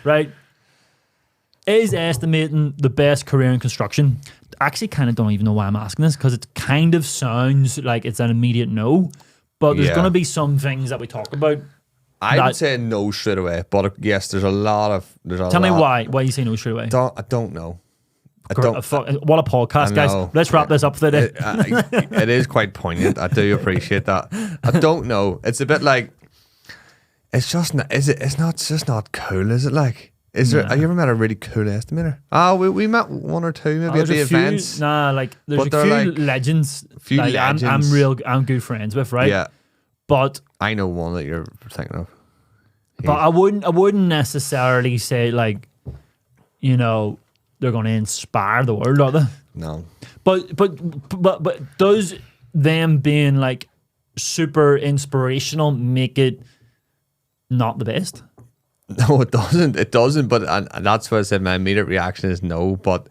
right? Is estimating the best career in construction? Actually, kind of don't even know why I'm asking this, because it kind of sounds like it's an immediate no. But there's going to be some things that we talk about. I would say no straight away, but yes, there's a lot of. Tell me why you say no straight away. I don't know. What a podcast, guys. Let's wrap this up for the day. It is quite poignant. I do appreciate that. I don't know. It's a bit like, it's just not, it's just not cool, is it? Like, is there, have you ever met a really cool estimator? We met one or two maybe at the events. Like there's a few legends. I'm good friends with, right? Yeah. But I know one that you're thinking of. But I wouldn't necessarily say, like, you know, they're going to inspire the world, are they? No. But does them being like super inspirational make it not the best? No, it doesn't. It doesn't. But and that's why I said my immediate reaction is no. But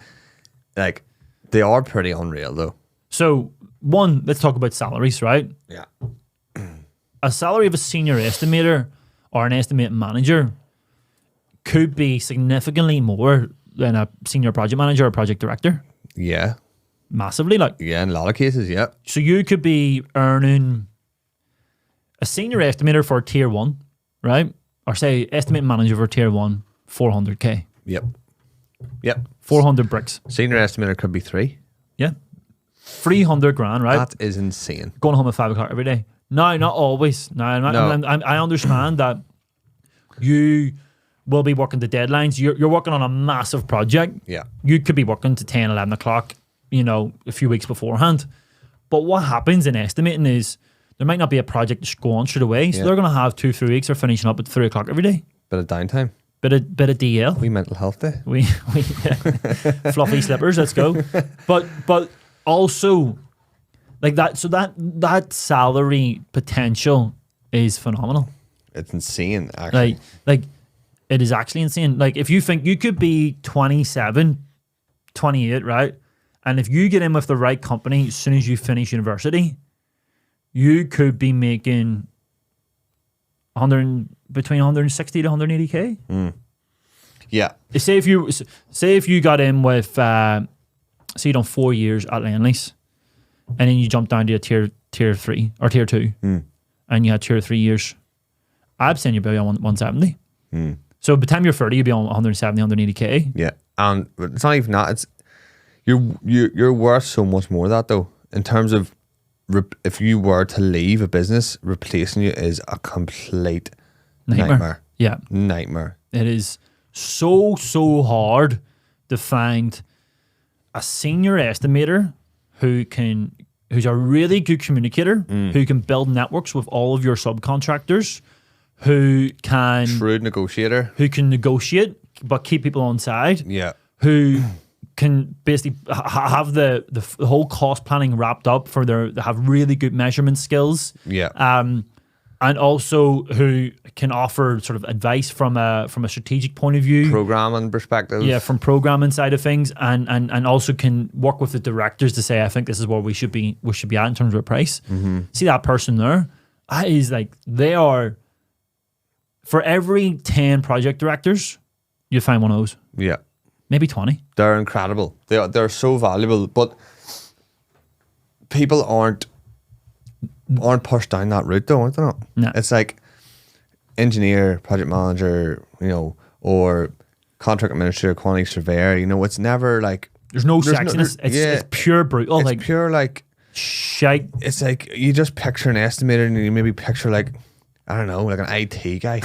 like, they are pretty unreal though. So one, let's talk about salaries, right? Yeah. A salary of a senior estimator or an estimating manager could be significantly more than a senior project manager or project director. Yeah. Massively, like. Yeah, in a lot of cases, yeah. So you could be earning a senior estimator for tier 1, right? Or say estimating manager for tier 1, 400k. Yep. 400 bricks. Senior estimator could be 3. Yeah. 300 grand, right? That is insane. Going home at 5 o'clock every day. No, not always. No. I understand that you will be working the deadlines. You're working on a massive project. Yeah. You could be working to 10, 11 o'clock, you know, a few weeks beforehand. But what happens in estimating is there might not be a project just go on straight away. So they're going to have 2-3 weeks of finishing up at 3 o'clock every day. Bit of downtime. Bit of DL. We mental health day. We fluffy slippers, let's go. But also like that, so that salary potential is phenomenal. It's insane, actually. Like it is actually insane. Like if you think you could be 27, 28, right? And if you get in with the right company as soon as you finish university, you could be making between 160 to 180k. Mm. Yeah. Say if you got in with say you done 4 years at Lendlease, and then you jump down to a tier 3 or tier 2, and you had 2 or 3 years, I'd send you about on 170. So by the time you're 30, you'll be on 170, 180k. Yeah, and it's not even that. It's you're worth so much more than that though. In terms of if you were to leave a business, replacing you is a complete nightmare. Yeah, nightmare. It is so hard to find a senior estimator who's a really good communicator, who can build networks with all of your subcontractors, who can shrewd negotiator, who can negotiate but keep people on side. Yeah, who can basically have the whole cost planning wrapped up for they have really good measurement skills. Yeah, and also who can offer sort of advice from a strategic point of view, programming perspective. Yeah, from programming side of things, and also can work with the directors to say, I think this is where we should be at in terms of a price. See that person there? That is like, they are, for every 10 project directors, you find one of those. Yeah. Maybe 20. They're incredible. They're so valuable, but people aren't pushed down that route though, aren't they not? No. It's like engineer, project manager, you know, or contract administrator, quantity surveyor, you know, it's never like there's no sexiness. It's pure brutal. It's like pure like shite. It's like you just picture an estimator and you maybe picture like, I don't know, like an IT guy.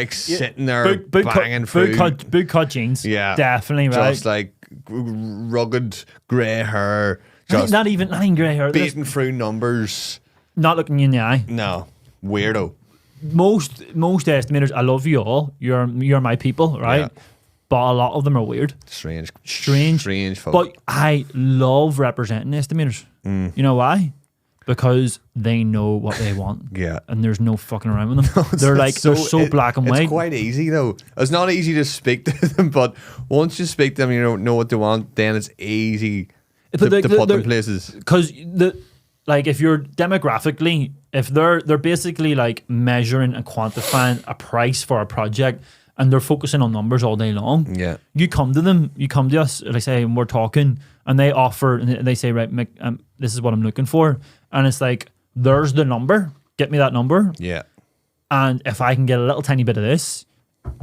Sitting there banging through. Boot cut jeans. Yeah. Definitely, right? Just like rugged grey hair. Just not even grey hair. Beating through numbers. Not looking you in the eye. No. Weirdo. Most estimators, I love you all. You're my people, right? Yeah. But a lot of them are weird. Strange folk. But I love representing estimators. You know why? Because they know what they want. Yeah. And there's no fucking around with them. They're so black and white. It's quite easy though. It's not easy to speak to them, but once you speak to them, you don't know what they want, then it's easy to put them in places. Because if you're demographically, if they're basically like measuring and quantifying a price for a project and they're focusing on numbers all day long. Yeah. You come to us, like say, and we're talking, and they offer, and they say, right, Mick, this is what I'm looking for. And it's like, there's the number, get me that number. Yeah. And if I can get a little tiny bit of this,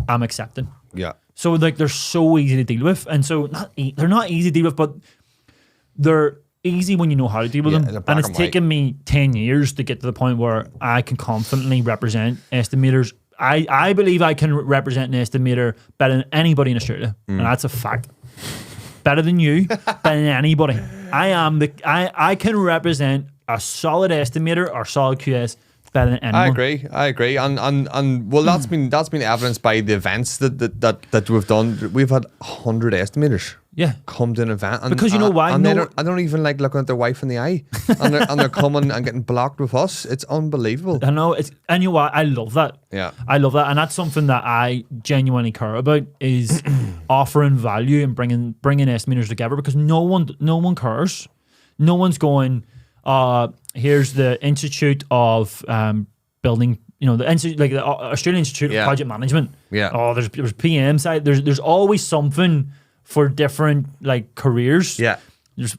I'm accepting. Yeah. So like they're so easy to deal with. And so they're not easy to deal with, but they're easy when you know how to deal with them. And it's taken me 10 years to get to the point where I can confidently represent estimators. I believe I can represent an estimator better than anybody in Australia. And that's a fact. Better than you, better than anybody. I can represent a solid estimator or solid QS better than anyone. I agree. And well, that's been evidenced by the events that we've done. We've had 100 estimators. Yeah. Come to an event. And, because you know why? And I don't even like looking at their wife in the eye. And they're coming and getting blocked with us. It's unbelievable. I know. And you know what? I love that. Yeah. I love that. And that's something that I genuinely care about is offering value and bringing estimators together, because no one cares. No one's going, here's the Institute of Building, the Institute, like the Australian Institute of Project Management. Yeah. Oh, there's PM side. There's always something for different like careers. Yeah. There's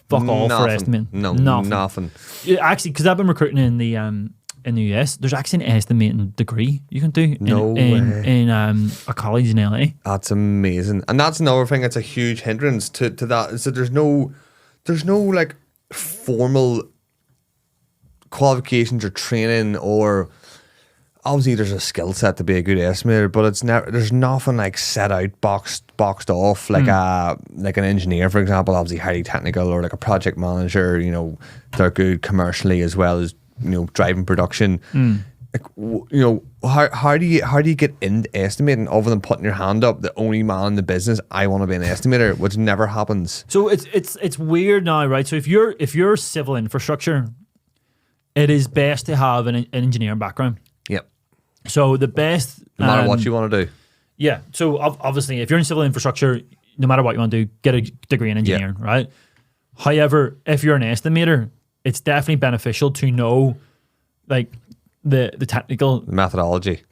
fuck all for estimating. No, nothing. Actually, because I've been recruiting in the US, there's actually an estimating degree you can do in a college in LA. That's amazing, and that's another thing. It's a huge hindrance to that. So there's no like formal qualifications or training, or obviously there's a skill set to be a good estimator, but there's nothing like set out boxed off like an engineer, for example, obviously highly technical, or like a project manager, they're good commercially as well as driving production. Like, how do you get into estimating other than putting your hand up, the only man in the business, I want to be an estimator, which never happens. So it's weird now, right? So if you're civil infrastructure, it is best to have an engineering background. Yep. So the best, no matter what you want to do. Yeah. So obviously, if you're in civil infrastructure, no matter what you want to do, get a degree in engineering, right? However, if you're an estimator, it's definitely beneficial to know like the technical methodology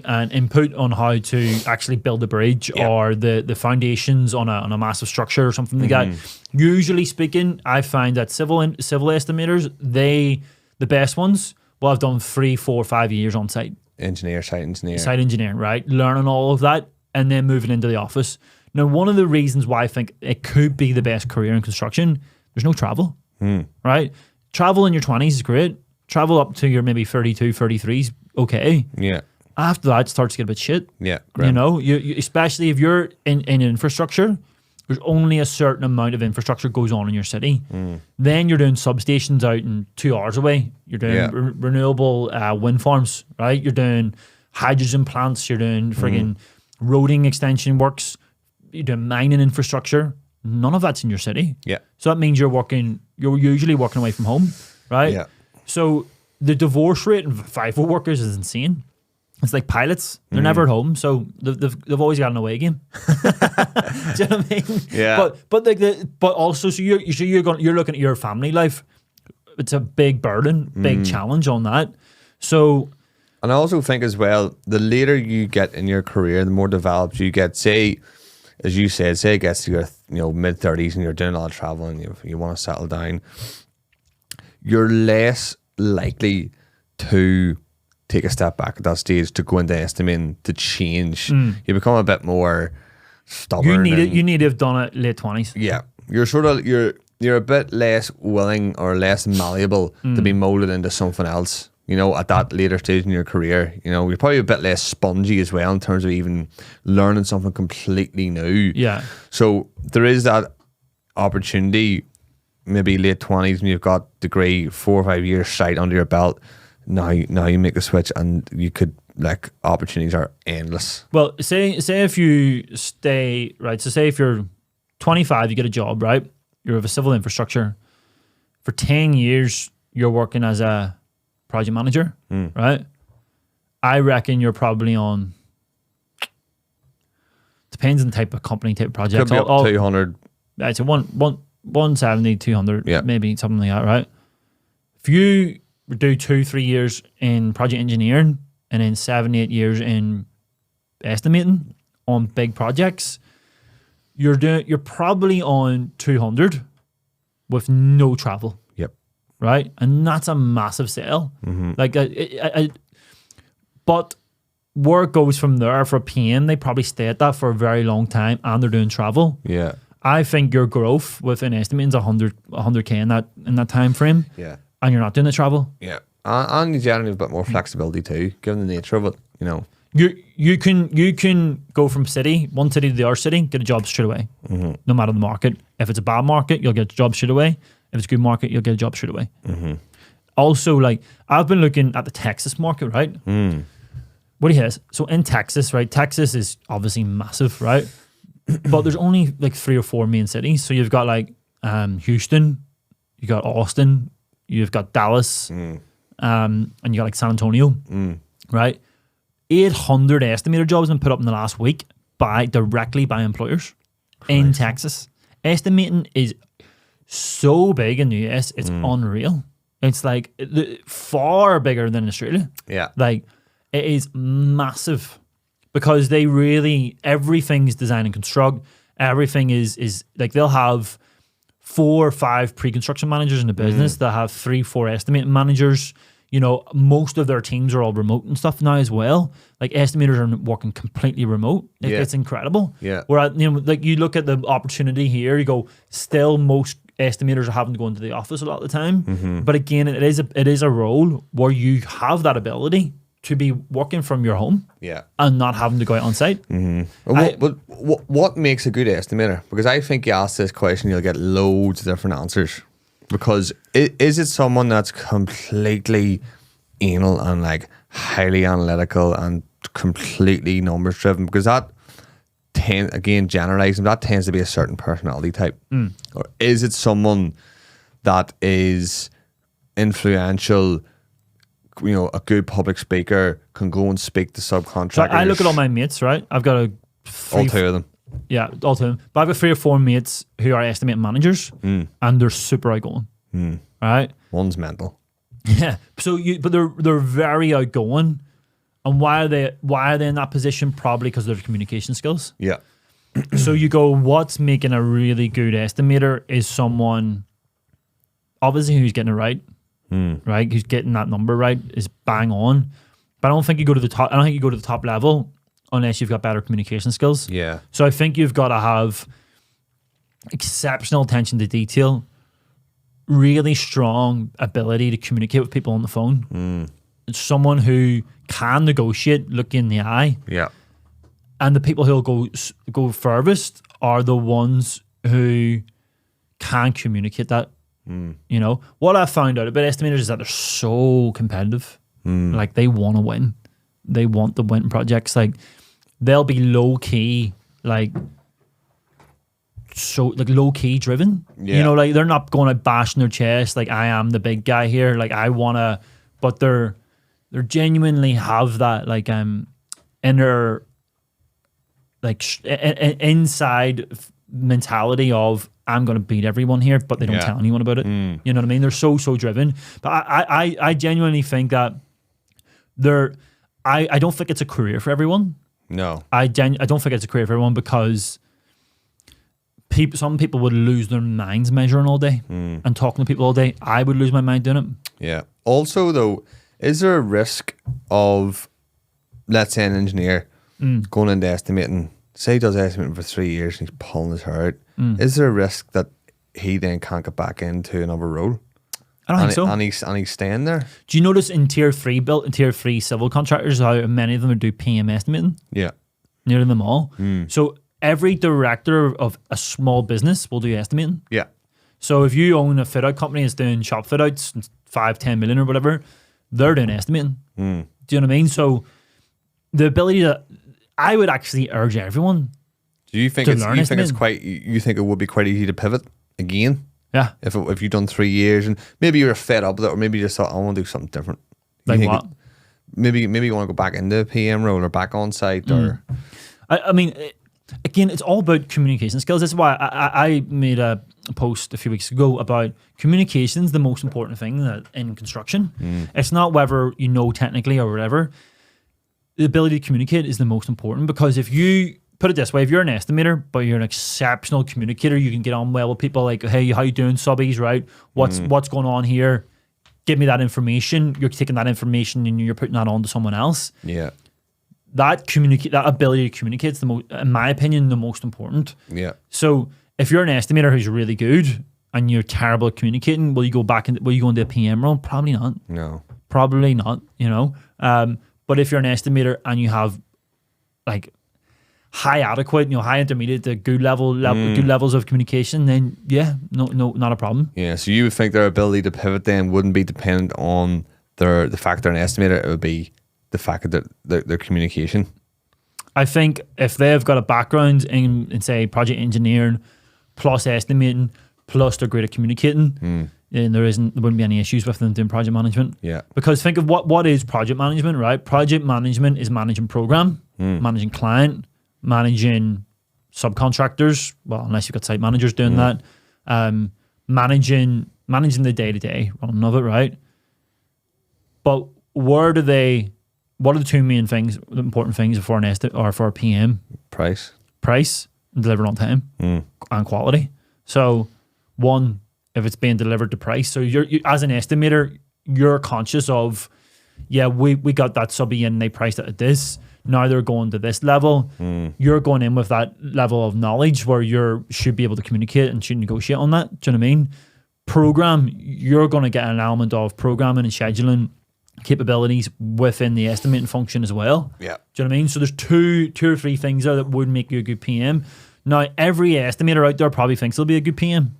and input on how to actually build a bridge or the foundations on a massive structure or something like that. Usually speaking, I find that civil estimators, the best ones will have done 3, 4, 5 years on site. Site engineering, right? Learning all of that and then moving into the office. Now, one of the reasons why I think it could be the best career in construction, there's no travel, right? Travel in your 20s is great. Travel up to your maybe 32, 33 is okay. Yeah. After that, it starts to get a bit shit. Yeah, great. You especially if you're in infrastructure, there's only a certain amount of infrastructure goes on in your city. Then you're doing substations out in 2 hours away. You're doing renewable wind farms, right? You're doing hydrogen plants. You're doing friggin' roading extension works. You're doing mining infrastructure. None of that's in your city. Yeah. So that means you're usually working away from home, right? Yeah. So the divorce rate in FIFO workers is insane. It's like pilots; they're never at home, so they've always got an away game. Do you know what I mean? Yeah. But also, so you're looking at your family life. It's a big burden, big challenge on that. So, and I also think as well, the later you get in your career, the more developed you get. Say, as you said, say it gets to your mid-30s and you're doing a lot of travel and you want to settle down. You're less likely to take a step back at that stage, to go into estimating, to change. You become a bit more stubborn. You need to have done it late 20s. Yeah. You're a bit less willing or less malleable to be molded into something else, at that later stage in your career. You're probably a bit less spongy as well in terms of even learning something completely new. Yeah. So there is that opportunity, maybe late 20s when you've got degree, 4 or 5 years sight under your belt. Now you make the switch and you could, like, opportunities are endless. Well, say if you stay, right, so say if you're 25, you get a job, right? You're of a civil infrastructure. For 10 years, you're working as a project manager, right? I reckon you're probably on, depends on the type of company, type of project. Could be up 200. It's a 170, 200, maybe something like that, right? If you do 2-3 years in project engineering and then 7-8 years in estimating on big projects, you're probably on 200 with no travel. Yep. Right? And that's a massive sale. Like, but where it goes from there for PM, they probably stay at that for a very long time, and they're doing travel. Yeah. I think your growth within estimating is 100k in that time frame. Yeah. And you're not doing the travel. Yeah. And you generally have a bit more flexibility too, given the nature of it, you know. You can go from one city to the other city, get a job straight away, no matter the market. If it's a bad market, you'll get a job straight away. If it's a good market, you'll get a job straight away. Also, like, I've been looking at the Texas market, right? What he has. So in Texas, right? Texas is obviously massive, right? But there's only like 3 or 4 main cities. So you've got like Houston, you got Austin, you've got Dallas, and you got like San Antonio, right? 800 estimator jobs have been put up in the last week directly by employers in Texas. Estimating is so big in the US, it's unreal. It's like far bigger than Australia. Yeah. Like, it is massive because everything's design and construct. Everything is like, they'll have 4 or 5 pre-construction managers in the business. They'll have 3, 4 estimating managers. You know, most of their teams are all remote and stuff now as well. Like, estimators are working completely remote. It's incredible. Yeah. Where, you know, like, you look at the opportunity here, you go, still most estimators are having to go into the office a lot of the time. But again, it is a role where you have that ability to be working from your home, and not having to go out on site. What makes a good estimator? Because I think you ask this question, you'll get loads of different answers. Because is it someone that's completely anal and like highly analytical and completely numbers driven? Because that generalizing, that tends to be a certain personality type. Or is it someone that is influential? You know, a good public speaker, can go and speak to subcontractors. So I look at all my mates, right? I've got all 2 of them. Yeah, all 2 of them. But I've got 3 or 4 mates who are estimating managers, and they're super outgoing. Right? One's mental. Yeah. But they're very outgoing. And why are they in that position? Probably because of their communication skills. Yeah. So you go, what's making a really good estimator is someone, obviously, who's getting it right. Right, who's getting that number right, is bang on. But I don't think you go to the top. I don't think you go to the top level unless you've got better communication skills. Yeah. So I think you've got to have exceptional attention to detail, really strong ability to communicate with people on the phone. It's someone who can negotiate, look in the eye. Yeah. And the people who'll go furthest are the ones who can communicate that. You know, what I found out about estimators is that they're so competitive. Like, they want to win. They want the win projects. Like, they'll be low key, low key driven. Yeah. You know, like, they're not going to bash in their chest like, I am the big guy here. Like, I want to, but they're genuinely have that like inner like inside mentality of, I'm going to beat everyone here, but they don't tell anyone about it. You know what I mean? They're so driven. But I genuinely think that I don't think it's a career for everyone. No. I don't think it's a career for everyone because some people would lose their minds measuring all day and talking to people all day. I would lose my mind doing it. Yeah. Also, though, is there a risk of, let's say, an engineer going into estimating, say he does estimating for 3 years and he's pulling his hair out, is there a risk that he then can't get back into another role? I don't think so. And he's staying there? Do you notice in tier 3 civil contractors how many of them do PM estimating? Yeah. Nearly them all. So every director of a small business will do estimating. Yeah. So if you own a fit out company that's doing shop fit outs, 5-10 million or whatever, they're doing estimating. Do you know what I mean? So the ability to, I would actually urge everyone. Do you think you think it would be quite easy to pivot again? Yeah. If you've done 3 years and maybe you're fed up with it, or maybe you just thought, I want to do something different. Like what? Maybe you want to go back into a PM role or back on site or. I mean, again, it's all about communication skills. That's why I made a post a few weeks ago about communication's the most important thing in construction. It's not whether you know technically or whatever. the ability to communicate is the most important, because if you put it this way, if you're an estimator but you're an exceptional communicator, you can get on well with people, like, hey, how you doing, subbies, right? What's going on here? Give me that information. You're taking that information and you're putting that on to someone else. Yeah. That ability to communicate is the most, in my opinion, the most important. Yeah. So if you're an estimator who's really good and you're terrible at communicating, will you go into a PM role? Probably not. No. Probably not, you know. But if you're an estimator and you have like high adequate, high intermediate to good good levels of communication, then yeah, no, not a problem. Yeah. So you would think their ability to pivot then wouldn't be dependent on the fact they're an estimator. It would be the fact that their communication. I think if they've got a background in say project engineering plus estimating plus they're great at communicating, then there wouldn't be any issues with them doing project management. Yeah. Because think of what is project management, right? Project management is managing program, managing client, managing subcontractors. Well, unless you've got site managers doing that, managing the day-to-day running of it, right? But what are the two main things, the important things for an estimate or for a PM? Price, and deliver on time, and quality. So one, if it's being delivered to price, so you as an estimator, you're conscious of, yeah, we got that subby in, they priced it at this. Now they're going to this level. You're going in with that level of knowledge where you should be able to communicate and should negotiate on that. Do you know what I mean? Program, you're going to get an element of programming and scheduling capabilities within the estimating function as well. Yeah. Do you know what I mean? So there's two or three things there that would make you a good PM. Now, every estimator out there probably thinks they'll be a good PM,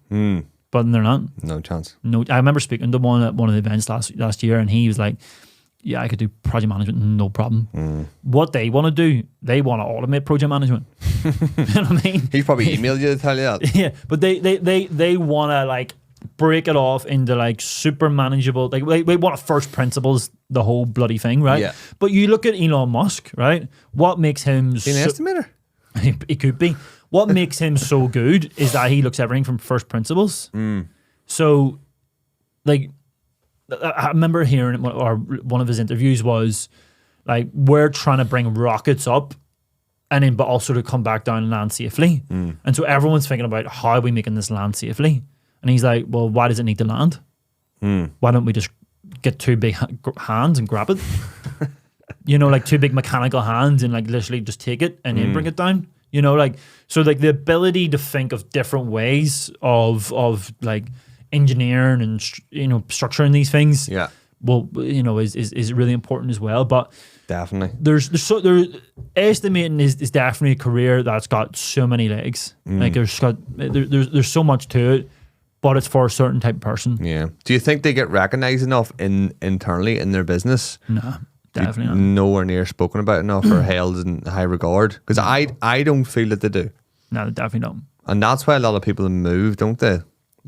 but they're not. No chance. No, I remember speaking to one at one of the events last year, and he was like, yeah, I could do project management, no problem. What they want to do, they want to automate project management. You know what I mean? He probably emailed you to tell you that. Yeah, but they want to like break it off into like super manageable, like they want to first principles the whole bloody thing, right? Yeah. But you look at Elon Musk, right? What makes him An estimator? It could be. What makes him so good is that he looks at everything from first principles. So, like, I remember hearing one of his interviews was like, we're trying to bring rockets up, and then but also to come back down and land safely. And so everyone's thinking about, how are we making this land safely? And he's like, well, why does it need to land? Why don't we just get two big hands and grab it? Like two big mechanical hands and like literally just take it and then bring it down. So like the ability to think of different ways of like engineering and structuring these things. Yeah. Well, is really important as well. But definitely, there's estimating is definitely a career that's got so many legs. Like there's so much to it, but it's for a certain type of person. Yeah. Do you think they get recognized enough internally in their business? No. Definitely not. Nowhere near spoken about enough or held in high regard. Because I don't feel that they do. No, they definitely don't. And that's why a lot of people move, don't they?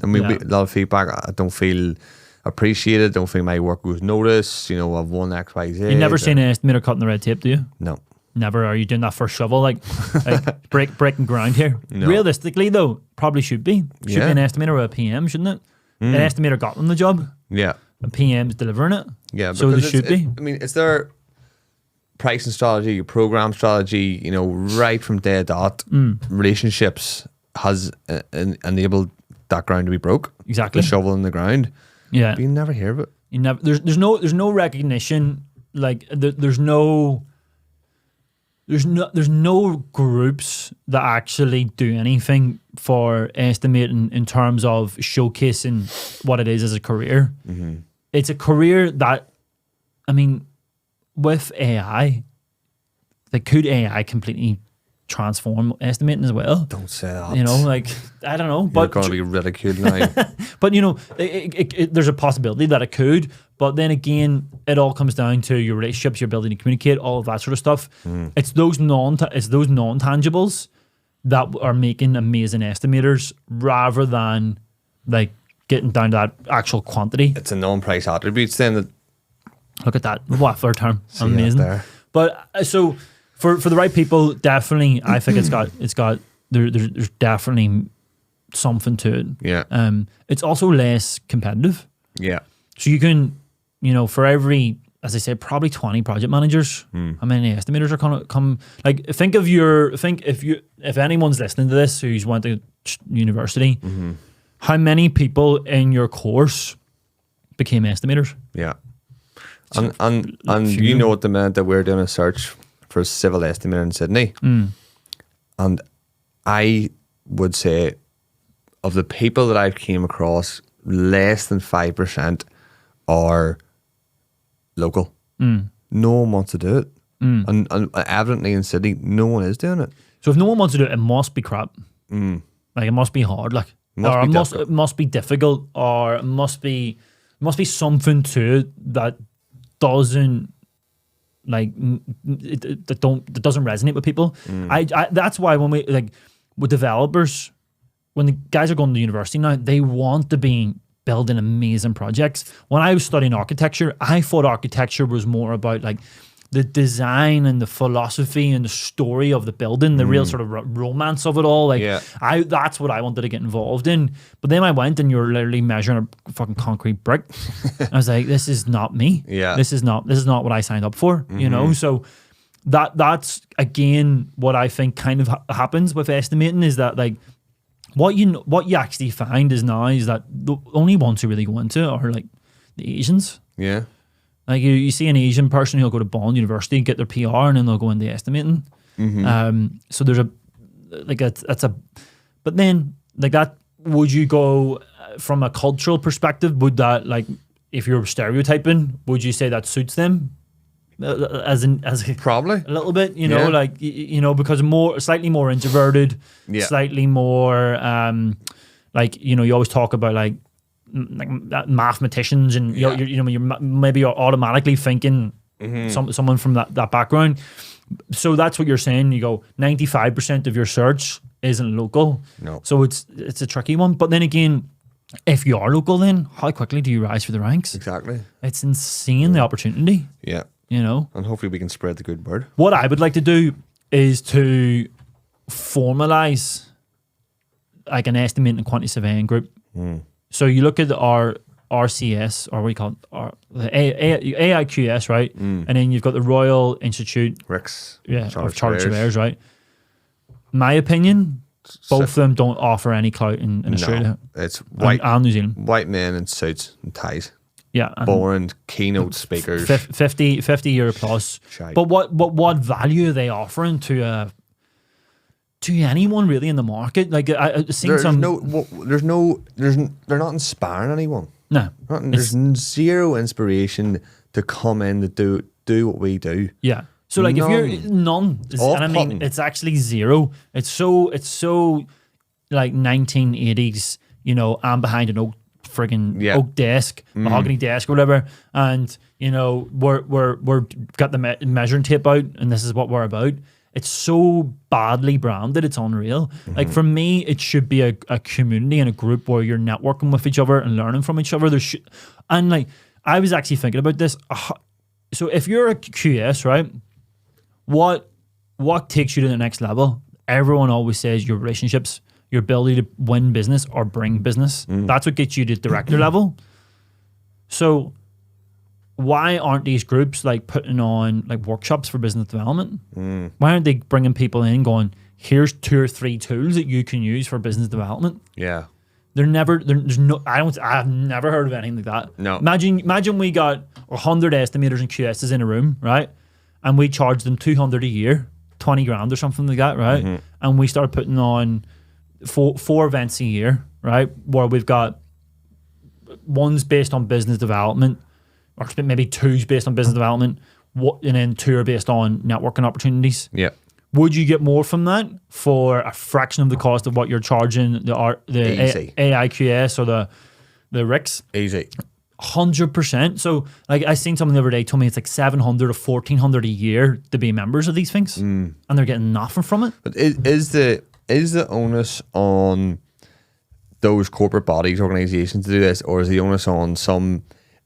I mean, a lot of feedback. I don't feel appreciated. Don't feel my work was noticed. I've won X, Y, Z. You've never seen an estimator cutting the red tape, do you? No. Never. Are you doing that for shovel, like breaking ground here? No. Realistically, though, probably should be. Should be an estimator or a PM, shouldn't it? An estimator got them the job. Yeah. A PM's delivering it. Yeah. So they should be. I mean, it's their pricing strategy, program strategy, right from day dot. Relationships has enabled that ground to be broke. Exactly. The shovel in the ground. Yeah. But you never hear of it. You never. There's no recognition. Like there's no groups that actually do anything for estimating in terms of showcasing what it is as a career. It's a career that, I mean, with AI, could AI completely transform estimating as well? Don't say that. I don't know. You're But going to be ridiculed now. But there's a possibility that it could. But then again, it all comes down to your relationships, your ability to communicate, all of that sort of stuff. It's those non-tangibles that are making amazing estimators, rather than like getting down to that actual quantity. It's a non-price attributes then that. Look at that. What for a term? See Amazing. that there. But so for the right people, definitely, I think there's definitely something to it. Yeah. It's also less competitive. Yeah. So you can, for every as I said, probably 20 project managers. How many estimators are gonna come? Like, think if anyone's listening to this who's went to university, how many people in your course became estimators? Yeah. And you know, at the minute that we're doing a search for a civil estimator in Sydney, and I would say of the people that I've came across, less than 5% are local. No one wants to do it. And evidently in Sydney, no one is doing it. So if no one wants to do it, it must be crap. Like, it must be hard. Like, it must be difficult, or it must be something to it that doesn't that doesn't resonate with people. I that's why when we with developers, when the guys are going to university now, they want to be building amazing projects. When I was studying architecture, I thought architecture was more about like the design and the philosophy and the story of the building, the real sort of romance of it all. Like, that's what I wanted to get involved in. But then I went, and you're literally measuring a fucking concrete brick. I was like, this is not me. Yeah. This is not what I signed up for. You know, so that's again what I think kind of happens with estimating, is that like what you actually find is that the only ones who really go into it are like the Asians. Yeah. Like, you see an Asian person who'll go to Bond University, get their PR, and then they'll go into estimating. So there's but then like that, would you go from a cultural perspective? Would that, like, if you're stereotyping, would you say that suits them? As Probably a little bit, you know, like, you know, because slightly more introverted, slightly more, like, you know, you always talk about like mathematicians, and you're automatically thinking someone from that background. So that's what you're saying. You go 95% of your search isn't local. No. So it's a tricky one. But then again, if you are local, then how quickly do you rise through the ranks? Exactly. It's insane, the opportunity. Yeah. You know, and hopefully we can spread the good word. What I would like to do is to formalize like an estimating and quantity surveying group. So you look at our RCS, or what do you call it, the AIQS, right? And then you've got the Royal Institute, RICS, of Chartered Surveyors, right? My opinion, both of them don't offer any clout in Australia. It's white and New Zealand. White men in suits and ties. Yeah, boring keynote speakers. 50 year plus. Shite. But what value are they offering to anyone really in the market? Like, I've seen they're not inspiring anyone. No, there's zero inspiration to come in to do what we do. Yeah. So like, if you're none, and I mean, it's actually zero. It's so like 1980s. You know, I'm behind an oak desk, mahogany desk, or whatever, and you know, we're got the measuring tape out, and this is what we're about. It's so badly branded, it's unreal. Like, for me, it should be a community and a group where you're networking with each other and learning from each other. And like, I was actually thinking about this. So if you're a QS, right, what takes you to the next level? Everyone always says your relationships, your ability to win business or bring business. That's what gets you to director level. So why aren't these groups like putting on like workshops for business development? Why aren't they bringing people in going, here's 2 or 3 tools that you can use for business development? Yeah. I've never heard of anything like that. No. Imagine we got 100 estimators and QSs in a room, right? And we charge them 200 a year, 20 grand or something like that, right? And we start putting on four events a year, right? Where we've got one's based on business development, or maybe 2's based on business development, and then 2 are based on networking opportunities. Yeah. Would you get more from that for a fraction of the cost of what you're charging the AIQS or the RICS? Easy. 100%. So like, I seen someone the other day told me it's like 700 or 1,400 a year to be members of these things, and they're getting nothing from it. But is the onus on those corporate bodies, organizations to do this, or is the onus on some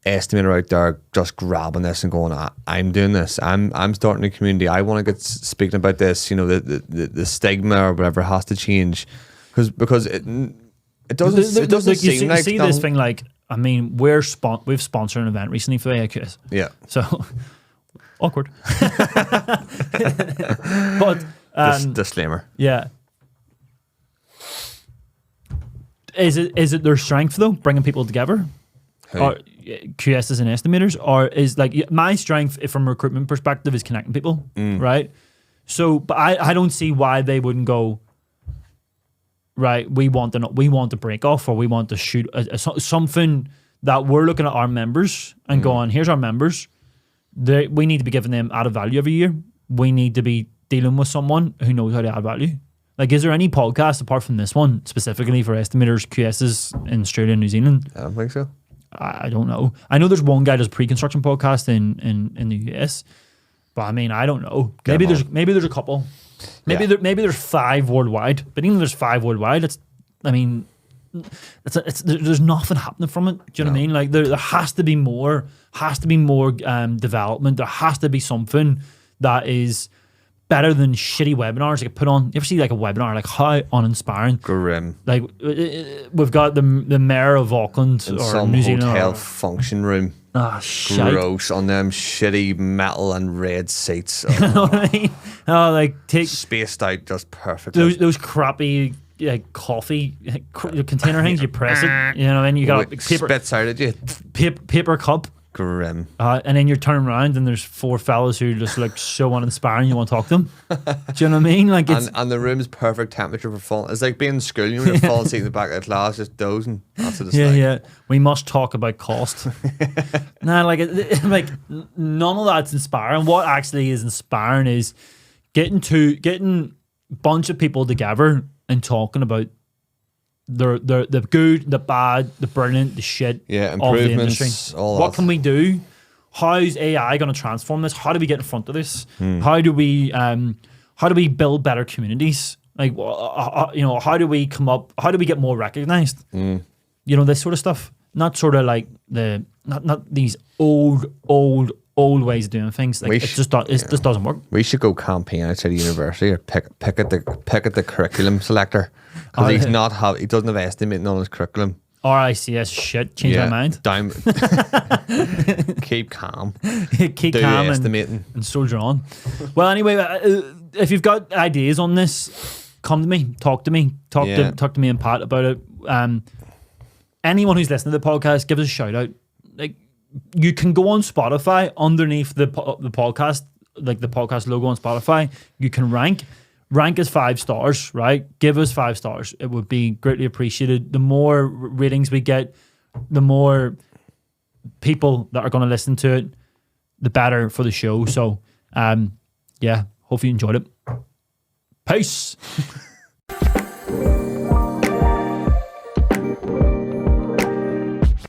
estimator out there just grabbing this and going, I'm doing this, I'm starting a community, I want to get speaking about this, you know, the stigma or whatever has to change, because it doesn't seem like this thing, like, I mean, we've sponsored an event recently for AIQS. Yeah. So awkward. But disclaimer. yeah. Is it their strength though, bringing people together? Who? Or QSs and estimators, or is like my strength from a recruitment perspective is connecting people, right? So, but I don't see why they wouldn't go. Right, we want to break off, or we want to shoot something that we're looking at our members and going, here's our members. We need to be giving them added value every year. We need to be dealing with someone who knows how to add value. Like, is there any podcast apart from this one specifically for estimators, QSs in Australia and New Zealand? I don't think so. I don't know. I know there's one guy that does a pre-construction podcast in the US, but I mean, I don't know. Maybe there's a couple. Maybe there's 5 worldwide. But even if there's 5 worldwide, there's nothing happening from it. Do you know what I mean? Like there has to be more. Development. There has to be something that is better than shitty webinars. Like put on. You ever see like a webinar like how uninspiring? Grim. Like we've got the mayor of Auckland In or some New Zealand. hotel function room. Shite. Gross on them shitty metal and red seats. You know what I mean? Like take Spaced out just perfectly. those crappy coffee container things. You press it. You know, and you got paper spits out at you. paper cup. Grim. And then you're turning around and there's 4 fellas who just like so uninspiring. You want to talk to them. Do you know what I mean? Like it's And the room's perfect temperature for falling. It's like being in school. You know, when you're falling asleep in the back of the class, just dozing. That's what it's like. yeah. We must talk about cost. Nah, like none of that's inspiring. What actually is inspiring is getting a bunch of people together and talking about the good, the bad, the brilliant, the shit Yeah, of the improvements, industry. all What that. can we do? How's AI going to transform this? How do we get in front of this? How do we build better communities? Like, how do we come up? How do we get more recognized? You know, this sort of stuff. Not sort of like not these old ways of doing things. Like it just doesn't work. We should go campaign outside the university or pick at the curriculum selector because he doesn't have estimating on his curriculum. RICS shit. Change my mind. Keep calm. Keep Do calm estimating and soldier on. Well, anyway, if you've got ideas on this, come to me. Talk to me. Talk to me and Pat about it. Anyone who's listening to the podcast, give us a shout out. Like, you can go on Spotify underneath the podcast, like the podcast logo on Spotify. You can rank us 5 stars, right? Give us 5 stars. It would be greatly appreciated. The more ratings we get, the more people that are going to listen to it, the better for the show. So, hope you enjoyed it. Peace.